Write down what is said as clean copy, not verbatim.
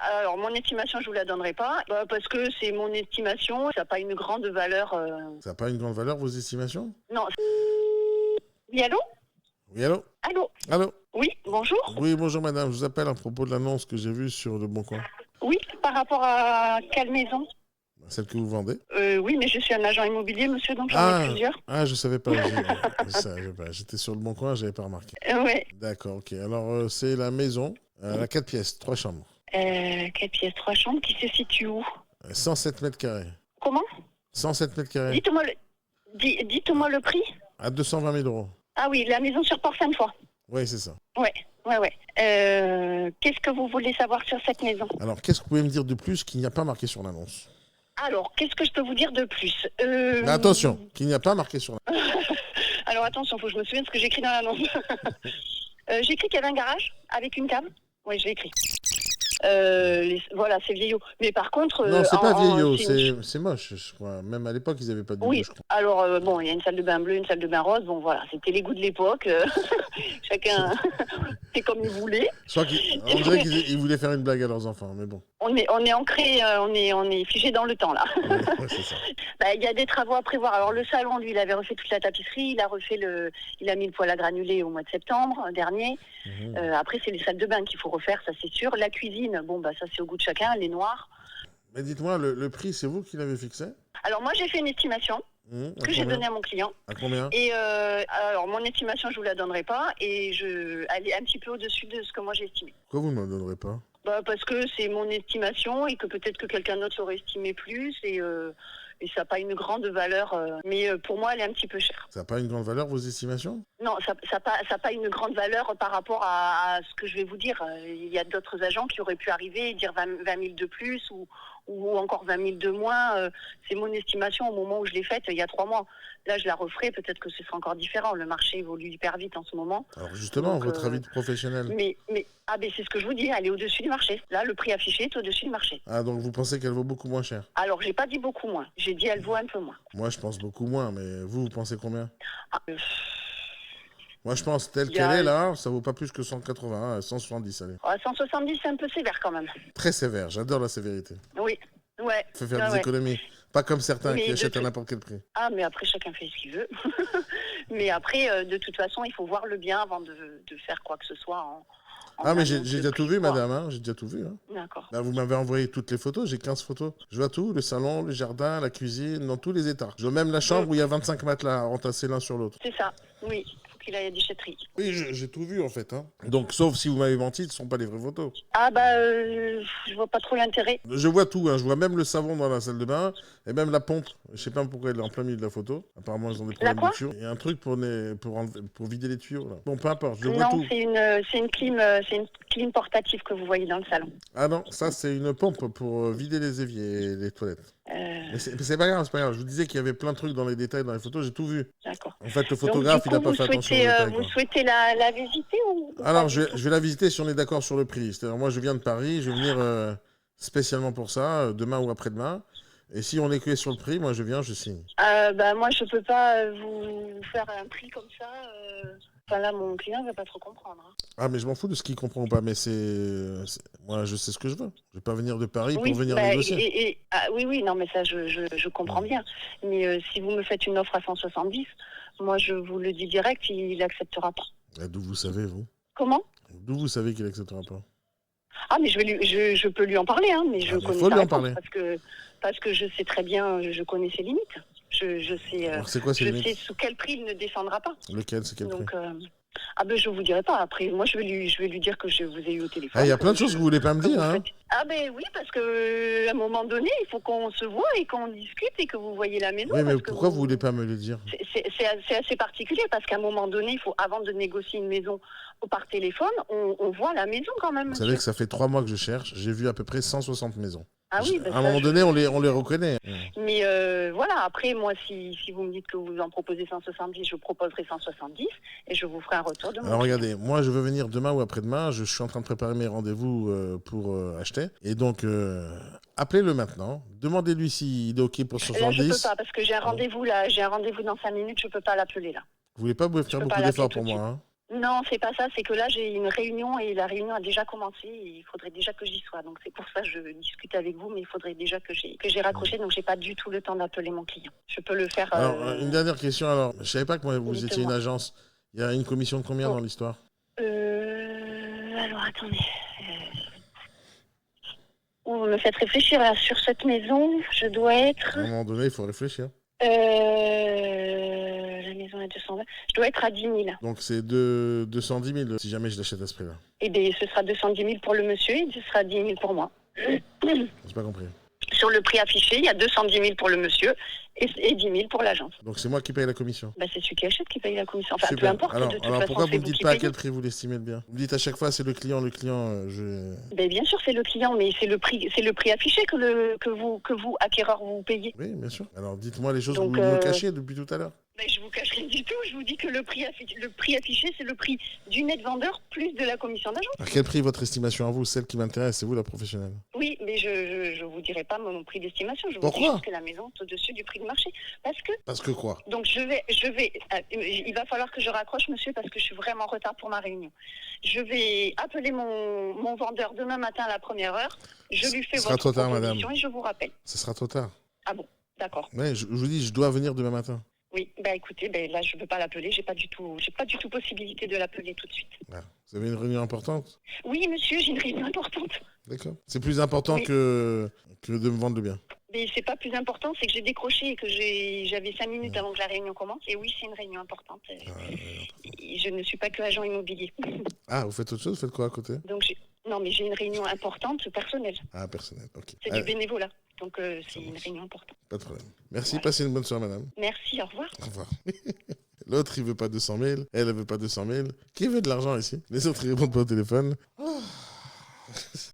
Alors, mon estimation, je vous la donnerai pas, parce que c'est mon estimation, ça n'a pas une grande valeur. Ça n'a pas une grande valeur, vos estimations? Non. Oui, allô? Oui, allô? Allô? Allô? Oui, bonjour. Oui, bonjour madame, je vous appelle à propos de l'annonce que j'ai vue sur Le Bon Coin. Oui, par rapport à quelle maison? Celle que vous vendez? Oui, mais je suis un agent immobilier, monsieur, donc j'en ai plusieurs. Je savais pas. J'étais sur Le Bon Coin, j'avais pas remarqué. Ouais. D'accord, ok. Alors, c'est la maison, la 4 pièces, 3 chambres. 4 pièces, 3 chambres, qui se situe où? 107 mètres carrés. Comment? 107 mètres carrés. Dites-moi le prix. À 220 000 euros. Ah oui, la maison sur Port-Sainte-Foy. Oui, c'est ça. Ouais. Qu'est-ce que vous voulez savoir sur cette maison? Alors, qu'est-ce que vous pouvez me dire de plus qu'il n'y a pas marqué sur l'annonce? Alors, qu'est-ce que je peux vous dire de plus? Mais attention, qu'il n'y a pas marqué sur l'annonce. Alors, attention, il faut que je me souvienne ce que j'ai écrit dans l'annonce. J'ai écrit qu'il y avait un garage avec une cave. Oui, je l'ai écrit. Voilà, c'est vieillot. Mais par contre... Non, c'est pas vieillot, c'est moche, je crois. Même à l'époque, ils n'avaient pas de oui, goût, je crois. alors, bon, il y a une salle de bain bleue, une salle de bain rose. Bon, voilà, c'était les goûts de l'époque. Chacun fait comme il voulait. On dirait qu'ils voulaient faire une blague à leurs enfants, mais bon. On est ancré, on est figé dans le temps, là. Ouais, c'est ça. Il y a des travaux à prévoir. Alors, le salon, lui, il avait refait toute la tapisserie. Il a mis le poêle à granulés au mois de septembre dernier. Après, c'est les salles de bain qu'il faut refaire, ça c'est sûr. La cuisine, bon, ça c'est au goût de chacun, les noirs. Mais dites-moi, le prix, c'est vous qui l'avez fixé? Alors, moi, j'ai fait une estimation que j'ai donnée à mon client. À combien? Et alors, mon estimation, je vous la donnerai pas. Et elle est un petit peu au-dessus de ce que moi j'ai estimé. Pourquoi vous ne me le donnerez pas? Parce que c'est mon estimation et que peut-être que quelqu'un d'autre l'aurait estimé plus. Et ça n'a pas une grande valeur. Mais pour moi, elle est un petit peu chère. Ça n'a pas une grande valeur, vos estimations? Non, ça n'a pas une grande valeur par rapport à ce que je vais vous dire. Il y a d'autres agents qui auraient pu arriver et dire 20 000 de plus ou encore 20 000 de moins. C'est mon estimation au moment où je l'ai faite, il y a 3 mois. Là, je la referai, peut-être que ce sera encore différent. Le marché évolue hyper vite en ce moment. Alors justement, donc, votre avis de professionnel. Mais c'est ce que je vous dis, elle est au-dessus du marché. Là, le prix affiché est au-dessus du marché. Ah, donc vous pensez qu'elle vaut beaucoup moins cher? Alors, j'ai pas dit beaucoup moins. J'ai dit elle vaut un peu moins. Moi, je pense beaucoup moins, mais vous pensez combien? Moi, je pense telle qu'elle est là, ça vaut pas plus que 180, 170, allez. 170, c'est un peu sévère quand même. Très sévère, j'adore la sévérité. Oui, ouais. Faut faire des économies. Pas comme certains qui achètent à n'importe quel prix. Ah, mais après, chacun fait ce qu'il veut. Mais après, de toute façon, il faut voir le bien avant de faire quoi que ce soit. Mais j'ai déjà tout vu, madame, hein. J'ai déjà tout vu. Hein. D'accord. Là, vous m'avez envoyé toutes les photos, j'ai 15 photos. Je vois tout, le salon, le jardin, la cuisine, dans tous les états. Je vois même la chambre où il y a 25 matelas entassés l'un sur l'autre. C'est ça, oui. Qu'il aille à la déchetterie. Oui, j'ai tout vu en fait. Hein. Donc, sauf si vous m'avez menti, ce ne sont pas les vraies photos. Je vois pas trop l'intérêt. Je vois tout, hein. Je vois même le savon dans la salle de bain et même la pompe. Je sais pas pourquoi elle est en plein milieu de la photo. Apparemment, ils ont des problèmes de tuyaux. Il y a un truc pour vider les tuyaux. Là. Bon, peu importe, je vois tout. Non, c'est une clim portative que vous voyez dans le salon. Ah non, ça c'est une pompe pour vider les éviers et les toilettes. Mais c'est pas grave, c'est pas grave. Je vous disais qu'il y avait plein de trucs dans les détails, dans les photos, j'ai tout vu. D'accord. En fait, le photographe, il n'a pas fait attention aux détails. Vous souhaitez la visiter ou Alors, je vais la visiter si on est d'accord sur le prix. C'est-à-dire, moi, je viens de Paris, je vais venir spécialement pour ça, demain ou après-demain. Et si on est clé sur le prix, moi, je viens, je signe. Moi, je peux pas vous faire un prix comme ça. Enfin, là, mon client ne va pas trop comprendre. Hein. Ah, mais je m'en fous de ce qu'il comprend pas, mais moi, je sais ce que je veux. Je vais pas venir de Paris pour venir négocier. Oui, non, mais ça, je comprends bien. Mais si vous me faites une offre à 170, moi, je vous le dis direct, il n'acceptera pas. D'où vous savez, vous? Comment? D'où vous savez qu'il n'acceptera pas? Ah, mais je peux lui en parler, hein, mais je connais faut sa lui en réponse, parler. parce que je sais très bien, je connais ses limites. Je sais, alors, c'est quoi ses limites? sais sous quel prix il ne descendra pas. Lequel, c'est quel prix? Je vous dirai pas. Après, moi, je vais lui dire que je vous ai eu au téléphone. Ah, il y a plein de choses que vous voulez pas me dire, hein? Oui, parce que à un moment donné, il faut qu'on se voit et qu'on discute et que vous voyez la maison. Oui, mais pourquoi vous voulez pas me le dire? C'est assez particulier parce qu'à un moment donné, il faut, avant de négocier une maison par téléphone, on voit la maison quand même. Vous savez que ça fait 3 mois que je cherche. J'ai vu à peu près 160 maisons. Ah oui, à un moment donné, on les reconnaît. Mais voilà, après, moi, si vous me dites que vous en proposez 170, je proposerai 170 et je vous ferai un retour de mon Alors regardez, moi, je veux venir demain ou après-demain. Je suis en train de préparer mes rendez-vous pour acheter. Et donc, appelez-le maintenant. Demandez-lui s'il est OK pour 170. Là, je peux pas parce que j'ai un rendez-vous là. J'ai un rendez-vous dans 5 minutes. Je peux pas l'appeler là. Vous voulez pas faire beaucoup d'efforts pour moi, hein? Non, c'est pas ça, c'est que là j'ai une réunion et la réunion a déjà commencé et il faudrait déjà que j'y sois. Donc c'est pour ça que je discute avec vous, mais il faudrait déjà que j'ai raccroché, donc j'ai pas du tout le temps d'appeler mon client. Je peux le faire. Alors, une dernière question alors. Je savais pas que vous étiez une Dites-moi. agence. Il y a une commission de combien Bon. dans l'histoire? Alors attendez. Vous me faites réfléchir là, sur cette maison, je dois être. À un moment donné, il faut réfléchir. La maison est 220. Je dois être à 10 000. Donc c'est 210 000 si jamais je l'achète à ce prix-là. Eh bien, ce sera 210 000 pour le monsieur et ce sera 10 000 pour moi. J'ai pas compris. Sur le prix affiché, il y a 210 000 pour le monsieur et 10 000 pour l'agence. Donc c'est moi qui paye la commission. Bah, c'est celui qui achète qui paye la commission. Enfin, Super. peu importe. Alors, de toute alors façon, pourquoi c'est vous ne me dites qui pas à payez. quel prix vous l'estimez le bien? Vous me dites à chaque fois c'est le client, Ben, bien sûr, c'est le client, mais c'est le prix affiché que vous, acquéreur, vous payez. Oui, bien sûr. Alors dites-moi les choses que Donc, vous me cachez depuis tout à l'heure. Ben, je vous cache rien du tout. Je vous dis que le prix affiché, c'est le prix du net vendeur plus de la commission d'agence. À quel prix votre estimation à vous? Celle qui m'intéresse, c'est vous la professionnelle. Oui, mais je vous dirai pas mon prix d'estimation. Je vous Pourquoi? dis juste que la maison est au-dessus du prix de marché. Parce que quoi? Donc il va falloir que je raccroche, monsieur, parce que je suis vraiment en retard pour ma réunion. Je vais appeler mon vendeur demain matin à la première heure. Je lui fais Ce sera votre trop tard, proposition madame. et je vous rappelle. Ce sera trop tard. Ah bon, d'accord. Ouais, je vous dis, je dois venir demain matin. Oui, bah écoutez, là je ne peux pas l'appeler. J'ai pas du tout possibilité de l'appeler tout de suite. Ah, vous avez une réunion importante? Oui, monsieur, j'ai une réunion importante. D'accord. C'est plus important Oui. que de me vendre le bien. Mais c'est pas plus important, c'est que j'ai décroché et que j'avais 5 minutes avant que la réunion commence. Et oui, c'est une réunion importante. Et je ne suis pas que agent immobilier. Ah, vous faites autre chose? Vous faites quoi à côté? Donc non, mais j'ai une réunion importante personnelle. Ah, personnel, ok. C'est du bénévolat. Donc c'est une réunion importante. Pas de problème. Merci, Voilà. passez une bonne soirée, madame. Merci, au revoir. Au revoir. L'autre, il veut pas 200 000. Elle veut pas 200 000. Qui veut de l'argent ici? Les autres, ils répondent pas au téléphone.